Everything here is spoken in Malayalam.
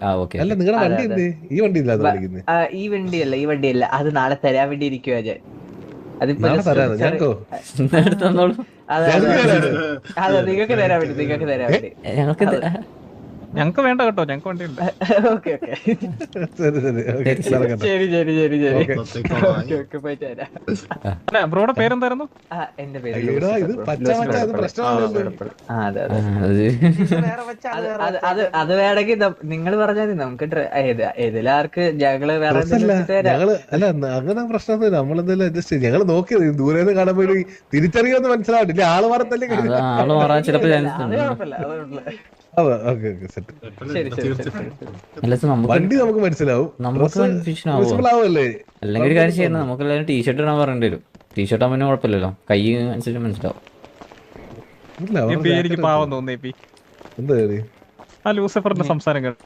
ഓക്കെ അല്ല ഓക്കെ. നിങ്ങളുടെ അതെ വണ്ടി അതെ. എന്ത് ഈ വണ്ടി ഇല്ലാതെ വിളിക്കുന്നത്? ഈ വണ്ടിയല്ല, അത് നാളെ തരാൻ വേണ്ടി ഇരിക്കുവാ ഞാൻ. അതിപ്പോ നാളെ just തരാനോ? ഒരു ഞങ്ങൾക്കോ? എടുത്ത് തന്നോളൂ. അതെ അതെ ഞങ്ങൾക്ക് അതെ. തരാനോ? അതെ, നിങ്ങൾക്ക് തരാൻ വേണ്ടി, നിങ്ങൾക്ക് തരാൻ വേണ്ടി. ഞങ്ങൾക്ക് ഞങ്ങക്ക് വേണ്ട കേട്ടോ, ഞങ്ങക്ക് വണ്ടിയുണ്ട്. Okay okay. ശരി ശരി ഓക്കെ ശരി, ശരി. നടക്കട്ടെ. ശരി ശരി ശരി ശരി. ഓക്കെ. ഓക്കെ ഓക്കെ, പോയിട്ട് വരാം. അല്ല ബ്രോയുടെ പേരെന്തായിരുന്നു? എന്റെ പേര് അയ്യടാ, ലൂസിഫർ ഇത് ബ്രോ. പച്ച ലൂസിഫർ മച്ച, ഇത് എടപ്പള്ളി. പ്രശ്നമാണല്ലോ. അതെ അതെ. അത് അത് വേണമെങ്കിൽ നിങ്ങൾ പറഞ്ഞാൽ മതി, നമുക്ക് ഏതിലാർക്ക് ഞങ്ങള് വേറെ എന്തെങ്കിലും പ്രശ്നമില്ല. വെച്ചിട്ട് തരാം. ഞങ്ങള് അല്ല അങ്ങനെ പ്രശ്നമൊന്നുമില്ല. നമ്മളെന്തെങ്കിലും അഡ്ജസ്റ്റ് ചെയ്യും. ഞങ്ങള് നോക്കിയത് ദൂരേന്ന് കാണുമ്പോൾ തിരിച്ചറിയുമെന്ന് മനസ്സിലാവില്ല. ആള് മാറത്തല്ലേ അത് ആള് മാറാൻ ചിലപ്പോ അത് ചാൻസ് ഉണ്ട്. കുഴപ്പമില്ല, അത് കുഴപ്പമില്ല. അതെ ഓക്കെ ഓക്കെ സെറ്റ്. ശരി ശരി ശരി ശരി. അല്ല നമുക്ക് വണ്ടി നമുക്ക് മനസ്സിലാവും. നമുക്ക് കൺഫ്യൂഷൻ ആവോ? വിസിബിൾ ആവുമല്ലേ? അല്ലെങ്കിൽ ഒരു കാര്യം ചെയ്യുന്നത്, നമുക്ക് എല്ലാവരും ടീഷർട്ട് ഇടാൻ പറയേണ്ടി വരും. ടീഷർട്ട് ആകുമ്പോൾ കുഴപ്പമില്ലല്ലോ, കൈ അനുസരിച്ച് മനസ്സിലാവും. ഇല്ല, ഈ അവരുടെ പി എനിക്ക് jacket പാവം തോന്നി. എന്താ ആ ലൂസിഫറിന്റെ സംസാരം കേട്ടോ.